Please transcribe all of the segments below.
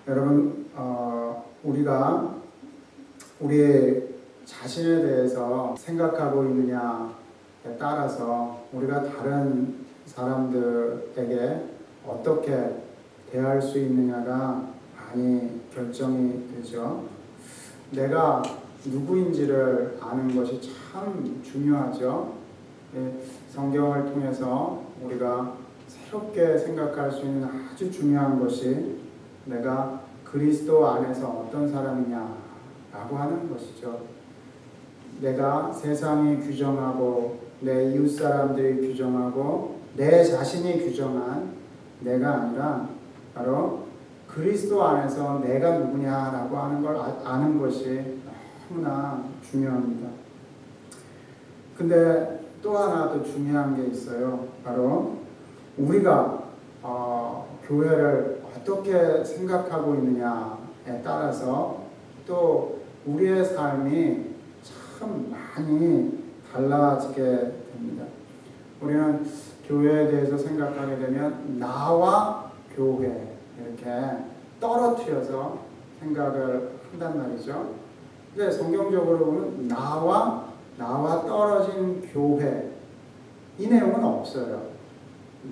여러분, 우리가 우리 자신에 대해서 생각하고 있느냐에 따라서 우리가 다른 사람들에게 어떻게 대할 수 있느냐가 많이 결정이 되죠. 내가 누구인지를 아는 것이 참 중요하죠. 성경을 통해서 우리가 새롭게 생각할 수 있는 아주 중요한 것이 내가 그리스도 안에서 어떤 사람이냐라고 하는 것이죠. 내가 세상이 규정하고 내 이웃 사람들이 규정하고 내 자신이 규정한 내가 아니라 바로 그리스도 안에서 내가 누구냐라고 하는 걸 아는 것이 너무나 중요합니다. 근데 또 하나 더 중요한 게 있어요. 바로 우리가 교회를 어떻게 생각하고 있느냐에 따라서 또 우리의 삶이 참 많이 달라지게 됩니다. 우리는 교회에 대해서 생각하게 되면 나와 교회 이렇게 떨어뜨려서 생각을 한단 말이죠. 근데 성경적으로 보면 나와 떨어진 교회 이 내용은 없어요.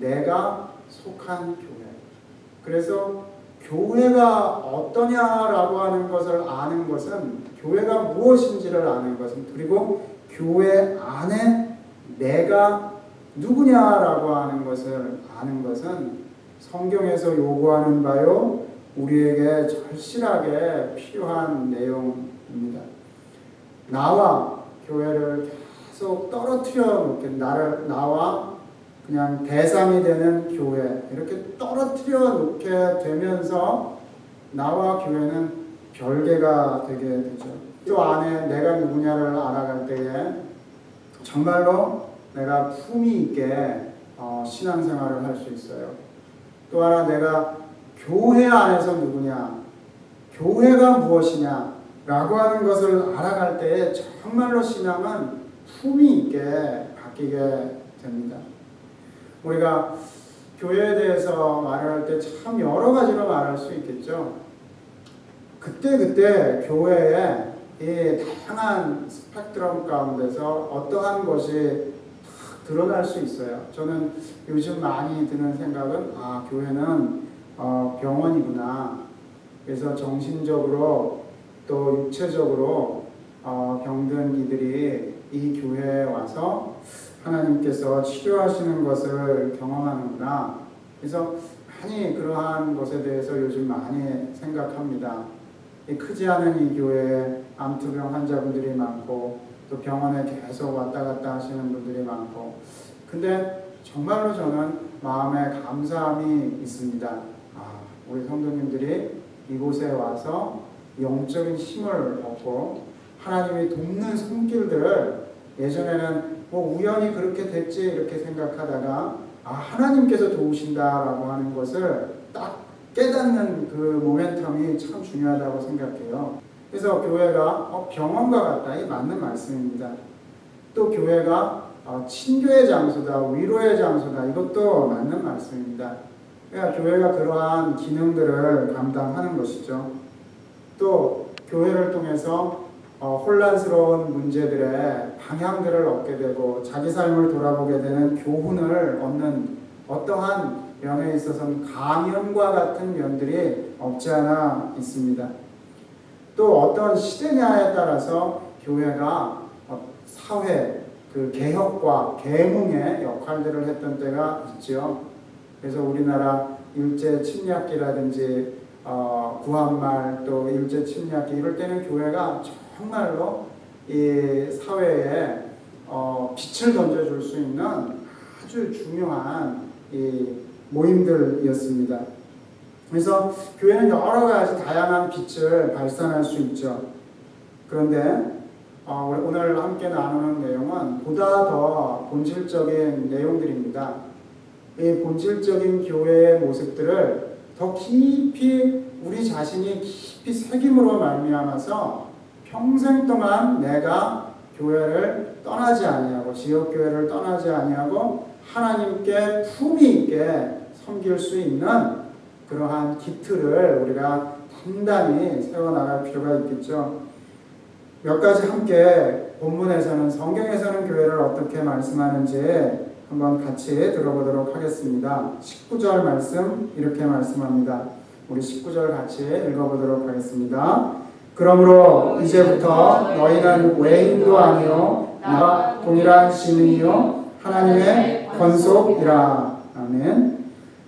내가 속한 교회. 그래서 교회가 어떠냐라고 하는 것을 아는 것은 교회가 무엇인지를 아는 것은 그리고 교회 안에 내가 누구냐라고 하는 것을 아는 것은 성경에서 요구하는 바요 우리에게 절실하게 필요한 내용입니다. 나와 교회를 계속 떨어뜨려 놓게 나와 그냥 대상이 되는 교회 이렇게 떨어뜨려 놓게 되면서 나와 교회는 별개가 되게 되죠. 또 안에 내가 누구냐를 알아갈 때에 정말로 내가 품위 있게 신앙생활을 할 수 있어요. 또 하나 내가 교회 안에서 누구냐, 교회가 무엇이냐 라고 하는 것을 알아갈 때에 정말로 신앙은 품위 있게 바뀌게 됩니다. 우리가 교회에 대해서 말을 할 때 참 여러 가지로 말할 수 있겠죠. 그때 교회에 이 다양한 스펙트럼 가운데서 어떠한 것이 드러날 수 있어요. 저는 요즘 많이 드는 생각은 교회는 병원이구나. 그래서 정신적으로 또 육체적으로 병든 이들이 이 교회에 와서 하나님께서 치료하시는 것을 경험하는구나. 그래서 많이 그러한 것에 대해서 요즘 많이 생각합니다. 크지 않은 이 교회에 암투병 환자분들이 많고 또 병원에 계속 왔다 갔다 하시는 분들이 많고 근데 정말로 저는 마음에 감사함이 있습니다. 우리 성도님들이 이곳에 와서 영적인 힘을 얻고 하나님이 돕는 손길들을 예전에는 우연히 그렇게 됐지 이렇게 생각하다가 하나님께서 도우신다라고 하는 것을 딱 깨닫는 그 모멘텀이 참 중요하다고 생각해요. 그래서 교회가 병원과 같다. 이 맞는 말씀입니다. 또 교회가 친교의 장소다, 위로의 장소다. 이것도 맞는 말씀입니다. 그러니까 교회가 그러한 기능들을 감당하는 것이죠. 또 교회를 통해서 혼란스러운 문제들의 방향들을 얻게 되고 자기 삶을 돌아보게 되는 교훈을 얻는 어떠한 면에 있어서는 가면과 같은 면들이 없지 않아 있습니다. 또 어떤 시대냐에 따라서 교회가 사회 그 개혁과 계몽의 역할들을 했던 때가 있죠. 그래서 우리나라 일제 침략기라든지 구한말 또 일제 침략기 이럴 때는 교회가 정말로 이 사회에 빛을 던져줄 수 있는 아주 중요한 이 모임들이었습니다. 그래서 교회는 여러 가지 다양한 빛을 발산할 수 있죠. 그런데 오늘 함께 나누는 내용은 보다 더 본질적인 내용들입니다. 이 본질적인 교회의 모습들을 더 깊이 우리 자신이 깊이 새김으로 말미암아서 평생 동안 내가 교회를 떠나지 아니하고 지역교회를 떠나지 아니하고 하나님께 품위 있게 섬길 수 있는 그러한 기틀을 우리가 단단히 세워나갈 필요가 있겠죠. 몇 가지 함께 본문에서는, 성경에서는 교회를 어떻게 말씀하는지 한번 같이 들어보도록 하겠습니다. 19절 말씀 이렇게 말씀합니다. 우리 19절 같이 읽어보도록 하겠습니다. 그러므로 이제부터 너희는 외인도 아니요 나와 동일한 시민이요 하나님의 권속이라. 아멘.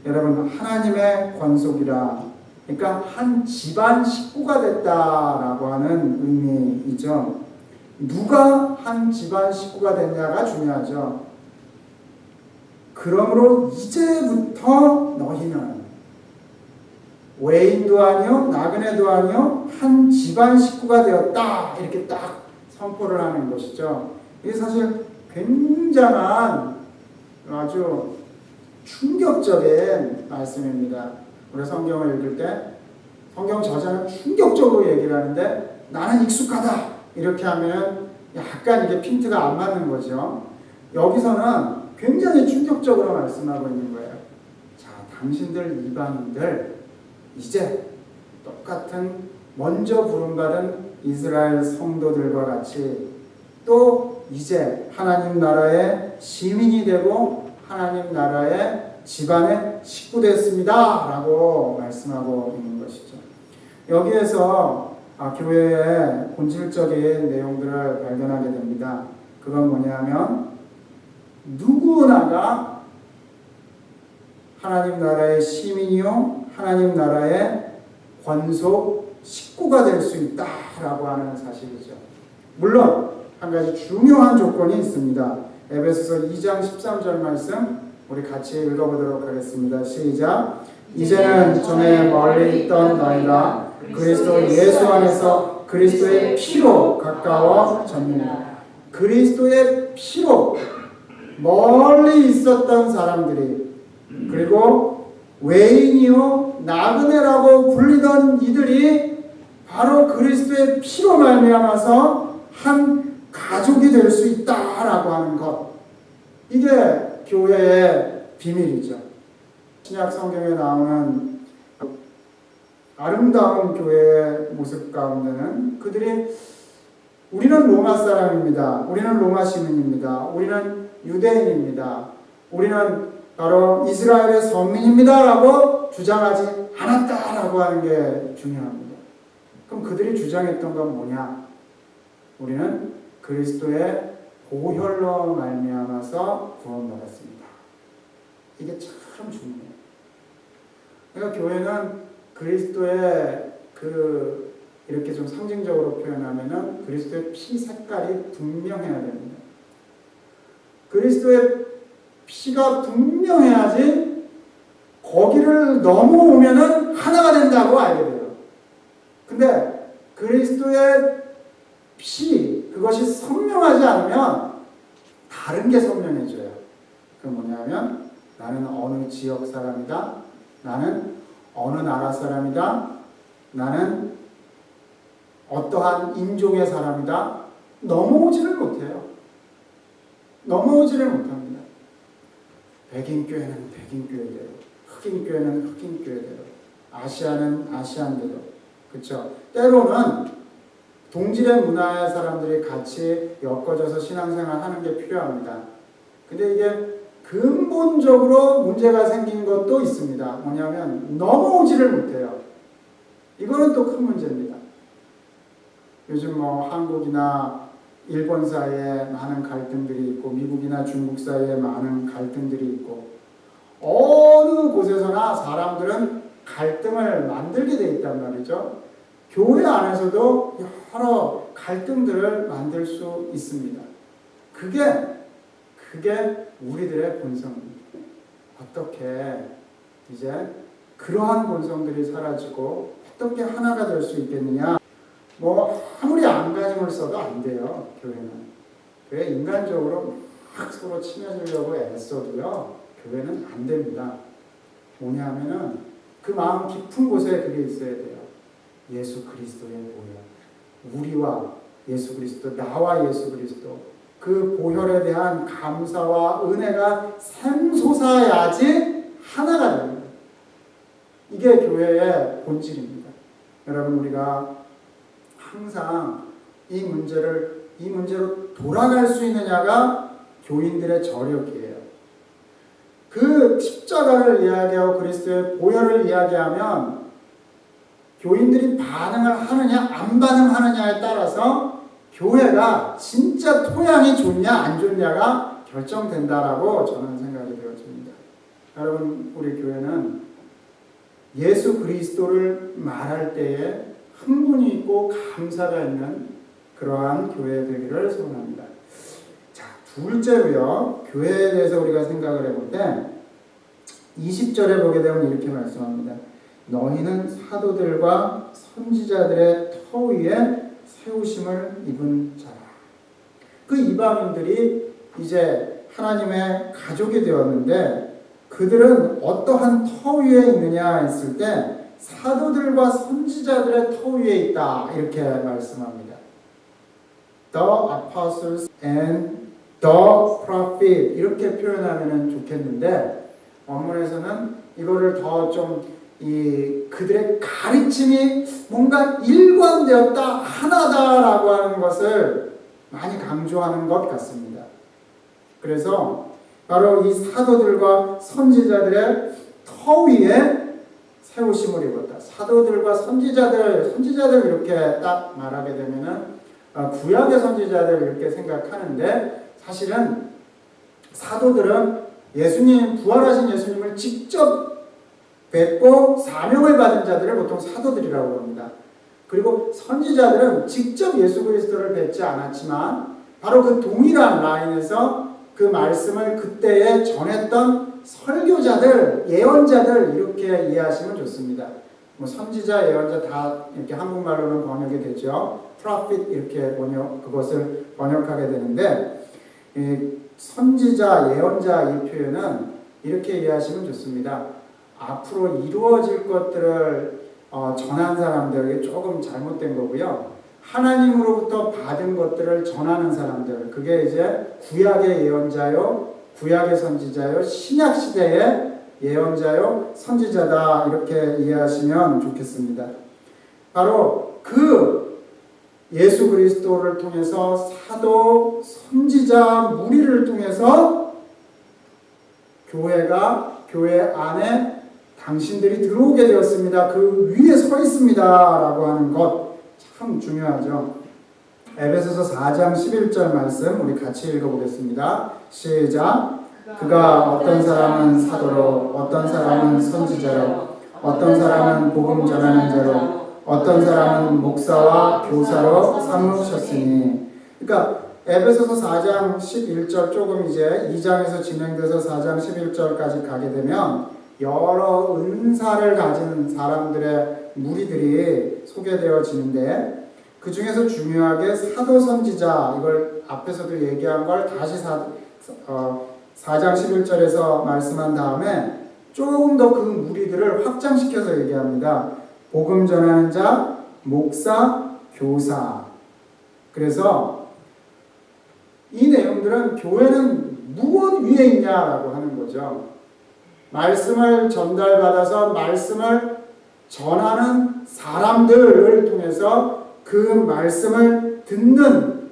여러분, 하나님의 권속이라, 그러니까 한 집안 식구가 됐다라고 하는 의미이죠. 누가 한 집안 식구가 됐냐가 중요하죠. 그러므로 이제부터 너희는 외인도 아니요 나그네도 아니요 한 집안 식구가 되었다, 이렇게 딱 선포를 하는 것이죠. 이게 사실 굉장한 아주 충격적인 말씀입니다. 우리 성경을 읽을 때 성경 저자는 충격적으로 얘기를 하는데 나는 익숙하다 이렇게 하면 약간 이게 핀트가 안 맞는 거죠. 여기서는 굉장히 충격적으로 말씀하고 있는 거예요. 자, 당신들 이방인들 이제 똑같은 먼저 부름받은 이스라엘 성도들과 같이 또 이제 하나님 나라의 시민이 되고 하나님 나라의 집안의 식구 됐습니다 라고 말씀하고 있는 것이죠. 여기에서 교회의 본질적인 내용들을 발견하게 됩니다. 그건 뭐냐면 누구나가 하나님 나라의 시민이요 하나님 나라의 권속 식구가 될 수 있다라고 하는 사실이죠. 물론 한 가지 중요한 조건이 있습니다. 에베소서 2장 13절 말씀 우리 같이 읽어보도록 하겠습니다. 시작. 이제는 전에 멀리 있던 너희가 그리스도 예수 안에서 그리스도의 피로 가까워졌느니라. 그리스도의 피로 멀리 있었던 사람들이, 그리고 외인이요 나그네라고 불리던 이들이 바로 그리스도의 피로 말미암아서 한 가족이 될 수 있다라고 하는 것, 이게 교회의 비밀이죠. 신약 성경에 나오는 아름다운 교회의 모습 가운데는 그들이 우리는 로마 사람입니다. 우리는 로마 시민입니다. 우리는 유대인입니다. 우리는 바로 이스라엘의 선민입니다 라고 주장하지 않았다라고 하는 게 중요합니다. 그럼 그들이 주장했던 건 뭐냐? 우리는 그리스도의 보혈로 말미암아서 구원받았습니다. 이게 참 중요해요. 그러니까 교회는 그리스도의 이렇게 좀 상징적으로 표현하면은 그리스도의 피 색깔이 분명해야 됩니다. 그리스도의 피가 분명해야지 거기를 넘어오면은 하나가 된다고 알게 돼요. 근데 그리스도의 피, 그것이 선명하지 않으면 다른 게 선명해져요. 그게 뭐냐면 나는 어느 지역 사람이다. 나는 어느 나라 사람이다. 나는 어떠한 인종의 사람이다. 넘어오지를 못해요. 넘어오지를 못합니다. 백인교회는 백인교회대로, 흑인교회는 흑인교회대로, 아시아는 아시안대로. 그렇죠? 때로는 동질의 문화의 사람들이 같이 엮어져서 신앙생활 하는 게 필요합니다. 근데 이게 근본적으로 문제가 생긴 것도 있습니다. 뭐냐면 넘어오지를 못해요. 이거는 또 큰 문제입니다. 요즘 한국이나 일본 사이에 많은 갈등들이 있고 미국이나 중국 사이에 많은 갈등들이 있고 어느 곳에서나 사람들은 갈등을 만들게 돼 있단 말이죠. 교회 안에서도 여러 갈등들을 만들 수 있습니다. 그게 우리들의 본성입니다. 어떻게 이제 그러한 본성들이 사라지고 어떻게 하나가 될 수 있겠느냐? 아무리 안간힘을 써도 안 돼요. 교회는. 교회 인간적으로 막 서로 친해지려고 애써도요. 교회는 안 됩니다. 뭐냐면은 그 마음 깊은 곳에 그게 있어야 돼요. 예수 그리스도의 보혈. 우리와 예수 그리스도, 나와 예수 그리스도. 그 보혈에 대한 감사와 은혜가 샘솟아야지 하나가 됩니다. 이게 교회의 본질입니다. 여러분, 우리가 항상 이 문제로 돌아갈 수 있느냐가 교인들의 저력이에요. 그 십자가를 이야기하고 그리스도의 보혈을 이야기하면 교인들이 반응을 하느냐 안 반응하느냐에 따라서 교회가 진짜 토양이 좋냐 안 좋냐가 결정된다라고 저는 생각이 되어집니다. 여러분, 우리 교회는 예수 그리스도를 말할 때에 흥분이 있고 감사가 있는 그러한 교회 되기를 소원합니다. 자, 둘째로요, 교회에 대해서 우리가 생각을 해볼 때 20절에 보게 되면 이렇게 말씀합니다. 너희는 사도들과 선지자들의 터 위에 세우심을 입은 자라. 그 이방인들이 이제 하나님의 가족이 되었는데 그들은 어떠한 터 위에 있느냐 했을 때 사도들과 선지자들의 터 위에 있다 이렇게 말씀합니다. The apostles and the prophet 이렇게 표현하면 좋겠는데 원문에서는 이거를 더 좀 그들의 가르침이 뭔가 일관되었다, 하나다라고 하는 것을 많이 강조하는 것 같습니다. 그래서 바로 이 사도들과 선지자들의 터 위에 세우심을 입었다. 사도들과 선지자들 이렇게 딱 말하게 되면은 구약의 선지자들 이렇게 생각하는데 사실은 사도들은 부활하신 예수님을 직접 뵙고 사명을 받은 자들을 보통 사도들이라고 합니다. 그리고 선지자들은 직접 예수 그리스도를 뵙지 않았지만 바로 그 동일한 라인에서 그 말씀을 그때에 전했던 설교자들, 예언자들 이렇게 이해하시면 좋습니다. 선지자, 예언자 다 이렇게 한국말로는 번역이 되죠. prophet 이렇게 그것을 번역하게 되는데 선지자, 예언자 이 표현은 이렇게 이해하시면 좋습니다. 앞으로 이루어질 것들을 전한 사람들에게 조금 잘못된 거고요. 하나님으로부터 받은 것들을 전하는 사람들, 그게 이제 구약의 예언자요, 구약의 선지자요, 신약 시대의 예언자요, 선지자다 이렇게 이해하시면 좋겠습니다. 바로 그 예수 그리스도를 통해서 사도, 선지자, 무리를 통해서 교회 안에 당신들이 들어오게 되었습니다. 그 위에 서 있습니다. 라고 하는 것 참 중요하죠. 에베소서 4장 11절 말씀 우리 같이 읽어보겠습니다. 시작. 그가 어떤 사람은 사도로, 어떤 사람은 선지자로, 어떤 사람은 복음 전하는 자로, 어떤 사람은 목사와 교사로 삼으셨으니. 그러니까 에베소서 4장 11절 조금 이제 2장에서 진행돼서 4장 11절까지 가게 되면 여러 은사를 가진 사람들의 무리들이 소개되어지는데 그 중에서 중요하게 사도 선지자, 이걸 앞에서도 얘기한 걸 다시 4장 11절에서 말씀한 다음에 조금 더 그 무리들을 확장시켜서 얘기합니다. 복음 전하는 자, 목사, 교사. 그래서 이 내용들은 교회는 무엇 위에 있냐라고 하는 거죠. 말씀을 전달받아서 말씀을 전하는 사람들을 통해서 그 말씀을 듣는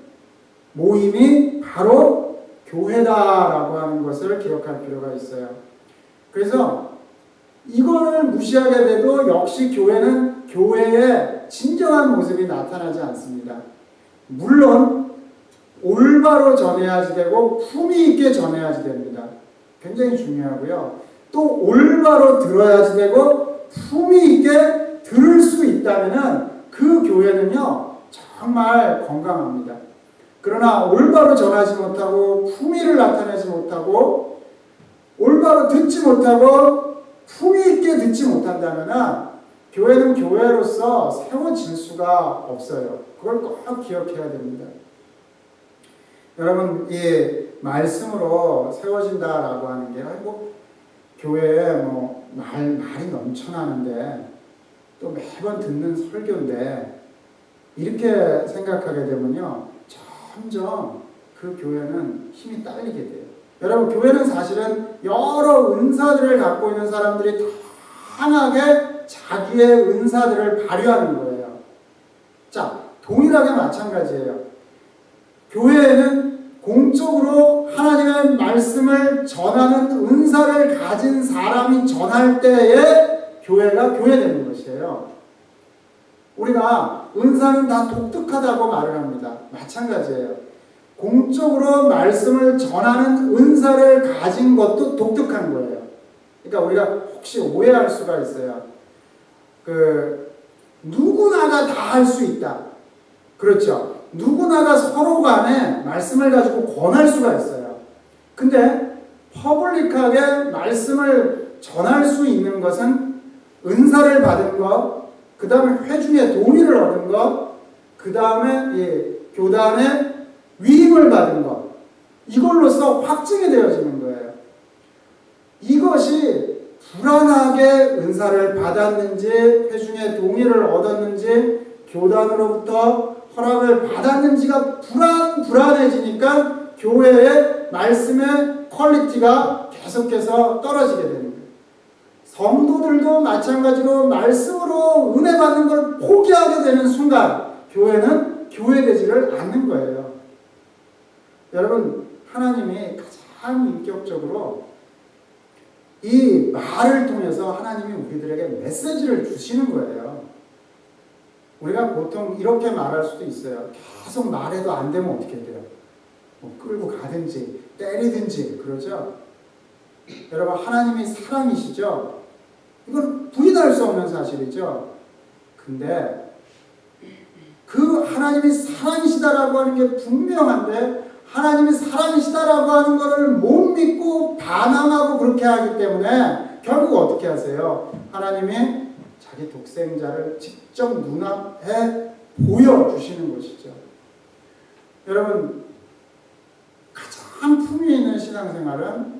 모임이 바로 교회다라고 하는 것을 기억할 필요가 있어요. 그래서 이거를 무시하게 돼도 역시 교회는 교회의 진정한 모습이 나타나지 않습니다. 물론 올바로 전해야지 되고 품위 있게 전해야지 됩니다. 굉장히 중요하고요. 또 올바로 들어야지 되고 품위 있게 들을 수 있다면은 그 교회는요 정말 건강합니다. 그러나 올바로 전하지 못하고 품위를 나타내지 못하고 올바로 듣지 못하고 품위 있게 듣지 못한다면은 교회는 교회로서 세워질 수가 없어요. 그걸 꼭 기억해야 됩니다. 여러분, 이 말씀으로 세워진다라고 하는 게 교회에 말이 넘쳐나는데 또 매번 듣는 설교인데 이렇게 생각하게 되면요 점점 그 교회는 힘이 딸리게 돼요. 여러분, 교회는 사실은 여러 은사들을 갖고 있는 사람들이 다 다양하게 자기의 은사들을 발휘하는 거예요. 자, 동일하게 마찬가지예요. 교회에는 공적으로 하나님의 말씀을 전하는 은사를 가진 사람이 전할 때에 교회가 교회되는 것이에요. 우리가 은사는 다 독특하다고 말을 합니다. 마찬가지예요. 공적으로 말씀을 전하는 은사를 가진 것도 독특한 거예요. 그러니까 우리가 혹시 오해할 수가 있어요. 누구나가 다 할 수 있다. 그렇죠. 누구나가 서로 간에 말씀을 가지고 권할 수가 있어요. 근데 퍼블릭하게 말씀을 전할 수 있는 것은 은사를 받은 것, 그 다음에 회중의 동의를 얻은 것, 그 다음에 교단의 위임을 받은 것, 이걸로써 확증이 되어지는 거예요. 이것이 불안하게 은사를 받았는지, 회중의 동의를 얻었는지, 교단으로부터 허락을 받았는지가 불안해지니까 교회의 말씀의 퀄리티가 계속해서 떨어지게 되는 거예요. 성도들도 마찬가지로 말씀으로 은혜 받는 걸 포기하게 되는 순간 교회는 교회되지를 않는 거예요. 여러분, 하나님이 가장 인격적으로 이 말을 통해서 하나님이 우리들에게 메시지를 주시는 거예요. 우리가 보통 이렇게 말할 수도 있어요. 계속 말해도 안 되면 어떻게 돼요? 끌고 가든지 때리든지 그러죠. 여러분, 하나님이 사랑이시죠? 이건 부인할 수 없는 사실이죠. 근데 그 하나님이 사랑이시다라고 하는 게 분명한데 하나님이 사랑이시다라고 하는 것을 못 믿고 반항하고 그렇게 하기 때문에 결국 어떻게 하세요? 하나님이 자기 독생자를 직접 눈앞에 보여주시는 것이죠. 여러분, 가장 품위 있는 신앙생활은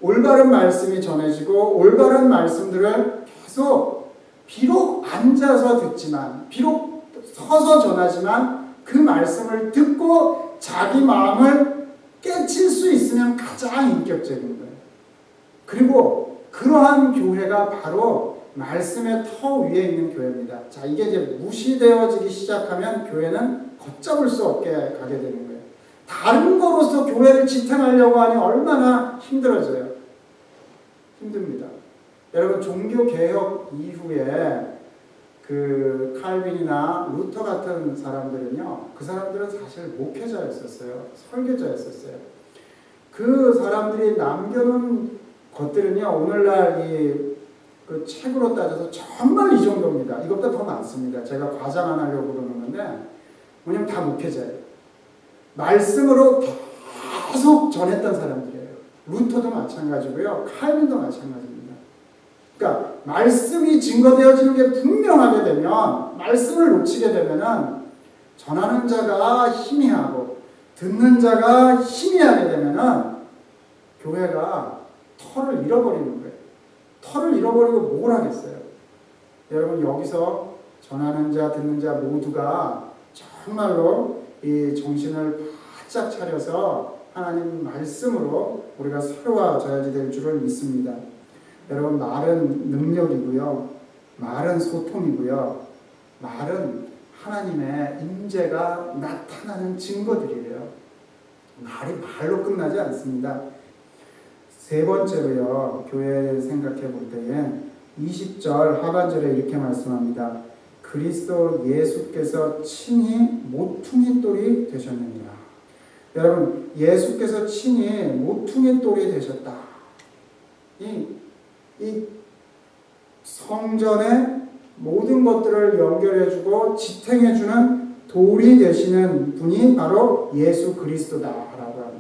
올바른 말씀이 전해지고 올바른 말씀들을 계속 비록 앉아서 듣지만 비록 서서 전하지만 그 말씀을 듣고 자기 마음을 깨칠 수 있으면 가장 인격적인 거예요. 그리고 그러한 교회가 바로 말씀의 터 위에 있는 교회입니다. 자, 이게 이제 무시되어지기 시작하면 교회는 걷잡을 수 없게 가게 되는 거예요. 다른 거로서 교회를 지탱하려고 하니 얼마나 힘들어져요. 힘듭니다. 여러분, 종교개혁 이후에 칼빈이나 루터 같은 사람들은요, 그 사람들은 사실 목회자였었어요. 설교자였었어요. 그 사람들이 남겨놓은 것들은요, 오늘날 그 책으로 따져서 정말 이 정도입니다. 이것보다 더 많습니다. 제가 과장 안 하려고 그러는 건데, 왜냐면 다 목회자예요. 말씀으로 계속 전했던 사람들이에요. 루터도 마찬가지고요. 칼빈도 마찬가지입니다. 그러니까 말씀이 증거되어지는 게 분명하게 되면, 말씀을 놓치게 되면은 전하는 자가 희미하고 듣는 자가 희미하게 되면은 교회가 터를 잃어버리는 거예요. 터를 잃어버리고 뭘 하겠어요? 여러분, 여기서 전하는 자, 듣는 자 모두가 정말로 이 정신을 바짝 차려서 하나님 말씀으로 우리가 새로워져야지 될 줄을 믿습니다. 여러분, 말은 능력이고요. 말은 소통이고요. 말은 하나님의 임재가 나타나는 증거들이에요. 말이 말로 끝나지 않습니다. 세 번째로요, 교회 생각해 볼 때엔 20절 하반절에 이렇게 말씀합니다. 그리스도 예수께서 친히 모퉁이 돌이 되셨느니라. 여러분, 예수께서 친히 모퉁이 돌이 되셨다. 이 성전의 모든 것들을 연결해주고 지탱해주는 돌이 되시는 분이 바로 예수 그리스도다라고 합니다.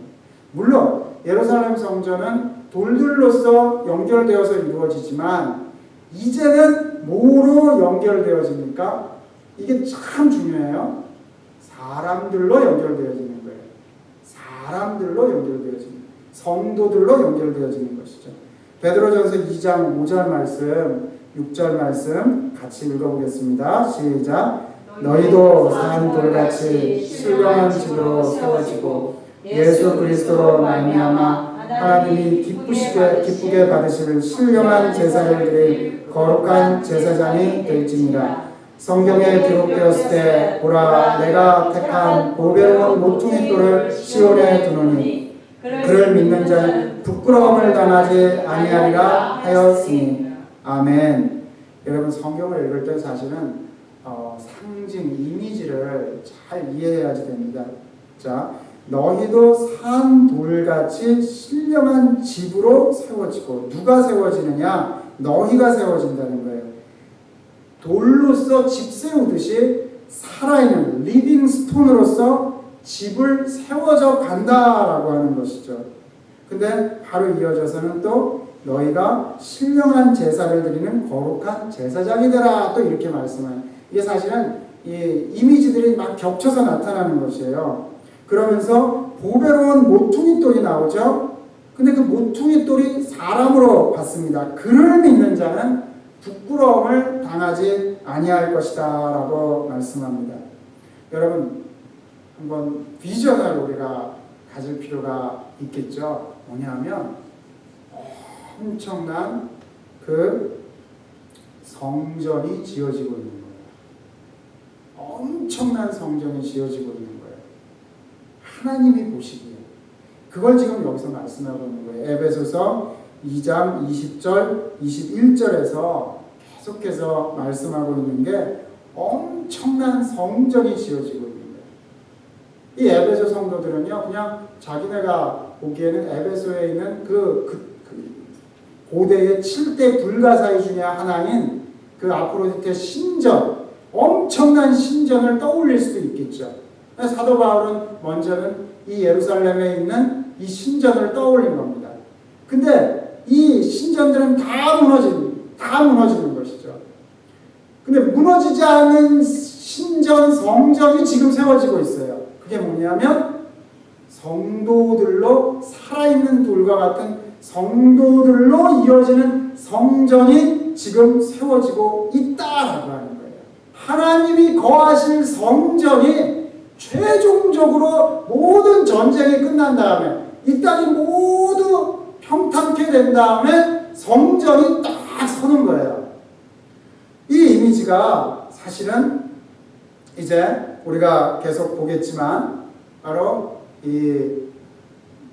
물론 예루살렘 성전은 돌들로서 연결되어서 이루어지지만 이제는 뭐로 연결되어집니까? 이게 참 중요해요. 사람들로 연결되어지는 거예요. 사람들로 연결되어지는 거예요. 성도들로 연결되어지는 것이죠. 베드로전서 2장 5절 말씀, 6절 말씀 같이 읽어보겠습니다. 시작. 너희도 산 돌같이 신령한 집으로 세워지고 예수 그리스도로 말미암아 하나님이 기쁘게 받으실 신령한 제사를 드릴 거룩한 제사장이 될지니라. 성경에 기록되었을 때 보라 내가 택한 보배로운 모퉁이 돌을 시온에 두노니 그를 믿는 자는 부끄러움을 당하지 아니하리라 하였으니. 아멘. 여러분 성경을 읽을 때 사실은 상징, 이미지를 잘 이해해야지 됩니다. 자, 너희도 산 돌같이 신령한 집으로 세워지고, 누가 세워지느냐? 너희가 세워진다는 거예요. 돌로서 집 세우듯이 살아있는 리빙 스톤으로서 집을 세워져 간다라고 하는 것이죠. 근데 바로 이어져서는 또 너희가 신령한 제사를 드리는 거룩한 제사장이 되라, 또 이렇게 말씀해요. 이게 사실은 이 이미지들이 막 겹쳐서 나타나는 것이에요. 그러면서 보배로운 모퉁이 돌이 나오죠. 근데 그 모퉁이 돌이 사람으로 봤습니다. 그를 믿는 자는 부끄러움을 당하지 아니할 것이다 라고 말씀합니다. 여러분 한번 비전을 우리가 가질 필요가 있겠죠. 뭐냐면 엄청난 그 성전이 지어지고 있는 거예요. 엄청난 성전이 지어지고 있는 거예요. 하나님이 보시기에. 그걸 지금 여기서 말씀하고 있는 거예요. 에베소서 2장 20절, 21절에서 계속해서 말씀하고 있는 게 엄청난 성전이 지어지고 있는 거예요. 이 에베소 성도들은요, 그냥 자기네가 보기에는 에베소에 있는 그 고대의 7대 불가사의 중에 하나인 그 아프로디테 신전, 엄청난 신전을 떠올릴 수도 있겠죠. 사도 바울은 먼저는 이 예루살렘에 있는 이 신전을 떠올린 겁니다. 근데 이 신전들은 다 무너지는 것이죠. 근데 무너지지 않은 신전, 성전이 지금 세워지고 있어요. 그게 뭐냐면 성도들로, 살아있는 돌과 같은 성도들로 이어지는 성전이 지금 세워지고 있다라고 하는 거예요. 하나님이 거하실 성전이 최종적으로 모든 전쟁이 끝난 다음에, 이 땅이 모두 평탄케 된 다음에 성전이 딱 서는 거예요. 이 이미지가 사실은 이제 우리가 계속 보겠지만 바로 이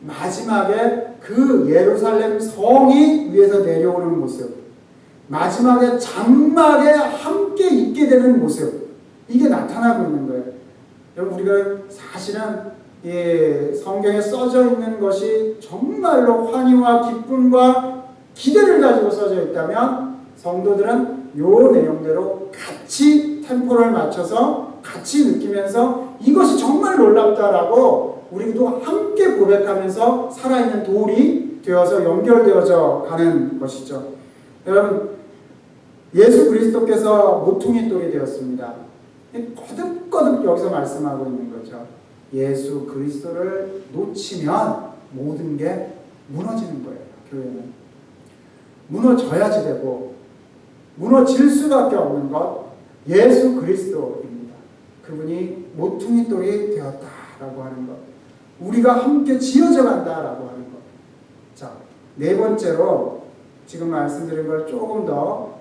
마지막에 그 예루살렘 성이 위에서 내려오는 모습, 마지막에 장막에 함께 있게 되는 모습, 이게 나타나고 있는 거예요. 여러분 우리가 사실은 이 성경에 써져 있는 것이 정말로 환희와 기쁨과 기대를 가지고 써져 있다면 성도들은 이 내용대로 같이 템포를 맞춰서 같이 느끼면서 이것이 정말 놀랍다라고 우리도 함께 고백하면서 살아있는 돌이 되어서 연결되어져 가는 것이죠. 여러분 예수 그리스도께서 모퉁이 돌이 되었습니다. 거듭거듭 여기서 말씀하고 있는 거죠. 예수 그리스도를 놓치면 모든 게 무너지는 거예요. 교회는 무너져야지 되고, 무너질 수밖에 없는 것 예수 그리스도입니다. 그분이 모퉁이 돌이 되었다라고 하는 것, 우리가 함께 지어져 간다라고 하는 것. 자, 네 번째로 지금 말씀드린 걸 조금 더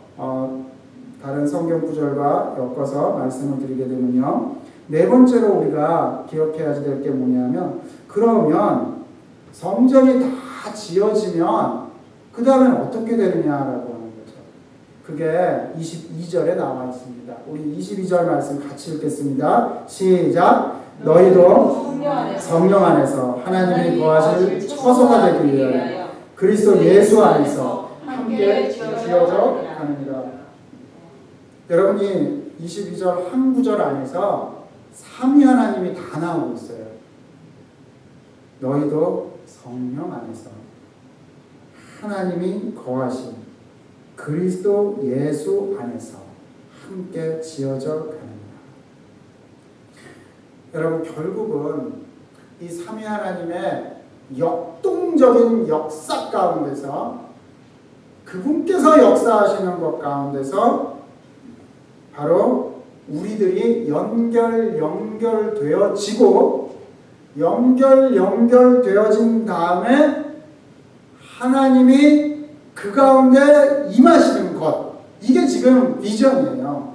다른 성경 구절과 엮어서 말씀을 드리게 되면요, 네 번째로 우리가 기억해야 될 게 뭐냐면, 그러면 성전이 다 지어지면 그 다음엔 어떻게 되느냐라고 하는 거죠. 그게 22절에 나와 있습니다. 우리 22절 말씀 같이 읽겠습니다. 시작. 너희도 성령 안에서 하나님이 거하실 처소가 되기 위하여 그리스도 예수 안에서 함께 지어져 가느니라. 여러분이 22절 한 구절 안에서 삼위 하나님이 다 나오고 있어요. 너희도 성령 안에서 하나님이 거하신 그리스도 예수 안에서 함께 지어져 가느니라. 여러분 결국은 이 삼위 하나님의 역동적인 역사 가운데서, 그분께서 역사하시는 것 가운데서 바로 우리들이 연결되어지고, 연결되어진 다음에 하나님이 그 가운데 임하시는 것, 이게 지금 비전이에요.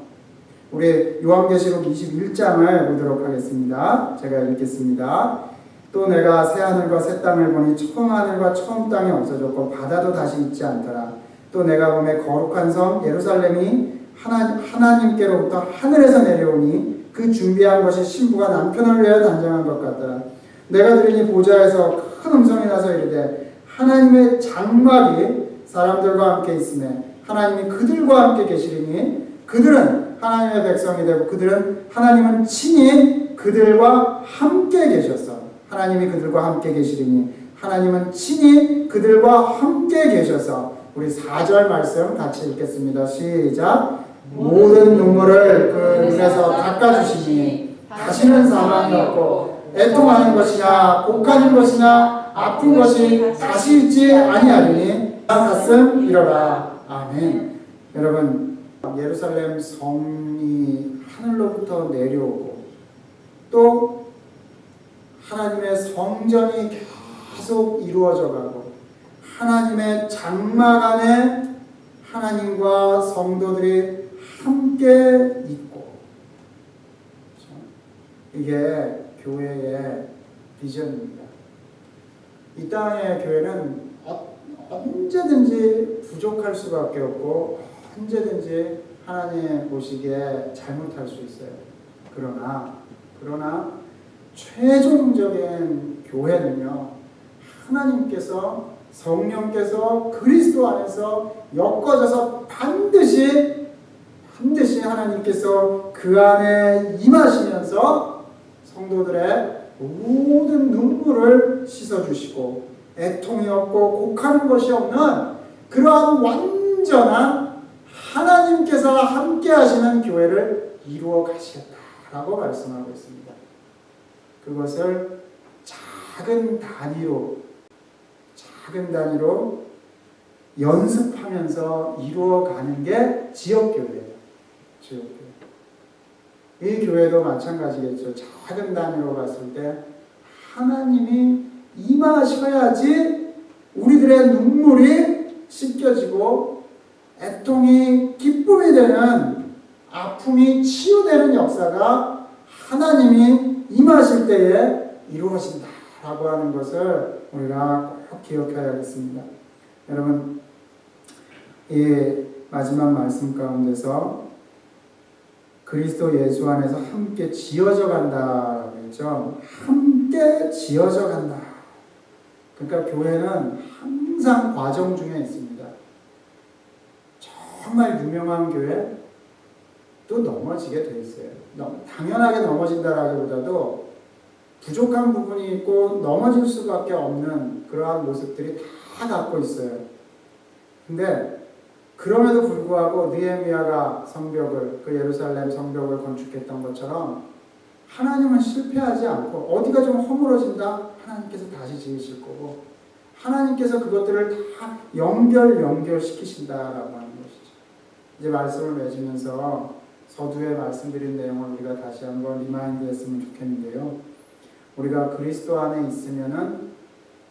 우리 요한계시록 21장을 보도록 하겠습니다. 제가 읽겠습니다. 또 내가 새 하늘과 새 땅을 보니 처음 하늘과 처음 땅이 없어졌고 바다도 다시 있지 않더라. 또 내가 보매 거룩한 성 예루살렘이 하나님께로부터 하늘에서 내려오니 그 준비한 것이 신부가 남편을 위하여 단장한 것 같더라. 내가 들으니 보좌에서 큰 음성이 나서 이르되 하나님의 장막이 사람들과 함께 있으매 하나님이 그들과 함께 계시리니 그들은 하나님의 백성이 되고 그들은 하나님은 친히 그들과 함께 계셔서 하나님이 그들과 함께 계시리니 하나님은 친히 그들과 함께 계셔서 우리 4절 말씀 같이 읽겠습니다. 시작. 모든 눈물을 그 눈에서 닦아주시니 다시는 사망이 없고 애통하는 것이나 곡하는 것이나 아픈 것이 다시 있지 아니하리니 가슴 일어라. 아멘. 여러분, 예루살렘 성이 하늘로부터 내려오고 또 하나님의 성전이 계속 이루어져 가고 하나님의 장막 안에 하나님과 성도들이 함께 있고, 이게 교회의 비전입니다. 이 땅의 교회는 언제든지 부족할 수밖에 없고 언제든지 하나님 보시기에 잘못할 수 있어요. 그러나 최종적인 교회는요, 하나님께서 성령께서 그리스도 안에서 엮어져서 반드시 하나님께서 그 안에 임하시면서 성도들의 모든 눈물을 씻어주시고 애통이 없고 곡하는 것이 없는 그러한 완전한 하나님께서 함께 하시는 교회를 이루어 가시겠다라고 말씀하고 있습니다. 그것을 작은 단위로 연습하면서 이루어가는 게 지역교회예요. 이 교회도 마찬가지겠죠. 작은 단위로 봤을 때 하나님이 임하셔야지 우리들의 눈물이 씻겨지고 애통이 기쁨이 되는, 아픔이 치유되는 역사가 하나님이 임하실 때에 이루어진다라고 하는 것을 우리가 꼭 기억해야겠습니다. 여러분, 이 마지막 말씀 가운데서 그리스도 예수 안에서 함께 지어져 간다라고 했죠. 함께 지어져 간다. 그러니까 교회는 항상 과정 중에 있습니다. 정말 유명한 교회 또 넘어지게 돼 있어요. 당연하게 넘어진다라기보다도 부족한 부분이 있고 넘어질 수밖에 없는 그러한 모습들이 다 갖고 있어요. 근데 그럼에도 불구하고 느헤미야가 성벽을, 그 예루살렘 성벽을 건축했던 것처럼 하나님은 실패하지 않고 어디가 좀 허물어진다? 하나님께서 다시 지으실 거고 하나님께서 그것들을 다 연결시키신다라고 하는 것이죠. 이제 말씀을 맺으면서 서두에 말씀드린 내용을 우리가 다시 한번 리마인드 했으면 좋겠는데요. 우리가 그리스도 안에 있으면은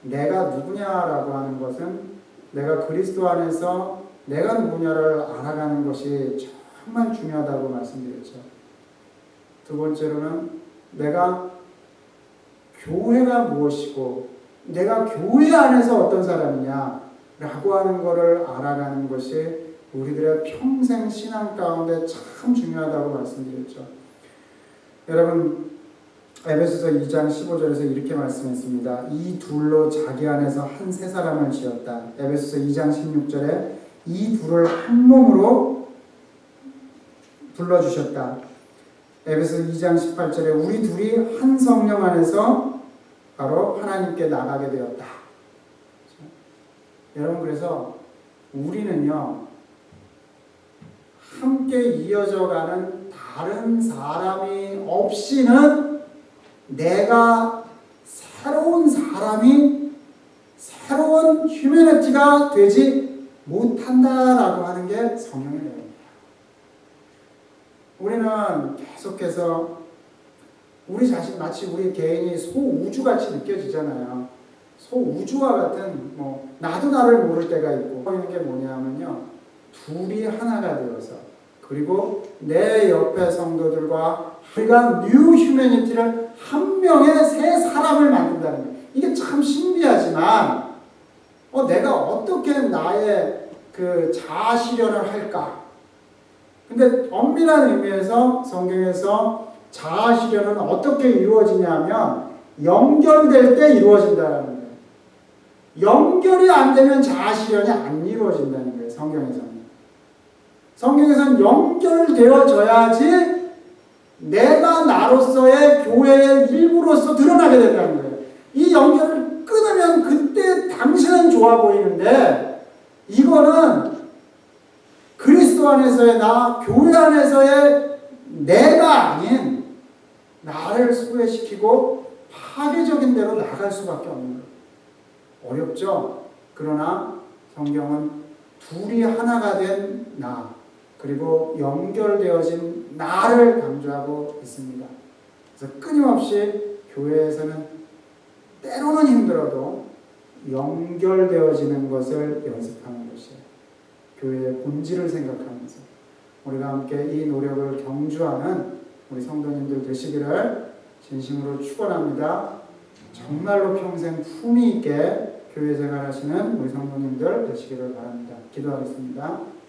내가 누구냐라고 하는 것은 내가 그리스도 안에서 내가 누구냐를 알아가는 것이 정말 중요하다고 말씀드렸죠. 두 번째로는 내가 교회가 무엇이고 내가 교회 안에서 어떤 사람이냐라고 하는 것을 알아가는 것이 우리들의 평생 신앙 가운데 참 중요하다고 말씀드렸죠. 여러분, 에베소서 2장 15절에서 이렇게 말씀했습니다. 이 둘로 자기 안에서 한 세 사람을 지었다. 에베소서 2장 16절에 이 둘을 한 몸으로 불러주셨다. 에베소서 2장 18절에 우리 둘이 한 성령 안에서 바로 하나님께 나가게 되었다. 여러분, 그래서 우리는요, 함께 이어져가는 다른 사람이 없이는 내가 새로운 사람이, 새로운 휴머니티가 되지 못한다라고 하는 게 성령의 내용입니다. 우리는 계속해서 우리 자신 마치 우리 개인이 소우주같이 느껴지잖아요. 소우주와 같은 나도 나를 모를 때가 있고 보이는 게 뭐냐면요. 둘이 하나가 되어서 그리고 내 옆에 성도들과 우리가 뉴 휴머니티를 한 명의 새 사람을 만든다는 거예요. 이게 참 신비하지만 내가 어떻게 나의 그 자아 실현을 할까? 근데 엄밀한 의미에서 성경에서 자아 실현은 어떻게 이루어지냐면 연결될 때 이루어진다는 거예요. 연결이 안 되면 자아 실현이 안 이루어진다는 거예요. 성경에서는. 성경에서는 연결되어져야지 내가 나로서의 교회의 일부로서 드러나게 된다는 거예요. 이 연결을 끊으면 그때 당신은 좋아 보이는데 이거는 그리스도 안에서의 나, 교회 안에서의 내가 아닌 나를 소외시키고 파괴적인 대로 나갈 수밖에 없는 거예요. 어렵죠? 그러나 성경은 둘이 하나가 된 나, 그리고 연결되어진 나를 강조하고 있습니다. 그래서 끊임없이 교회에서는 때로는 힘들어도 연결되어지는 것을 연습하는 것이에요. 교회의 본질을 생각하면서 우리가 함께 이 노력을 경주하는 우리 성도님들 되시기를 진심으로 축원합니다. 정말로 평생 품위 있게 교회 생활하시는 우리 성도님들 되시기를 바랍니다. 기도하겠습니다.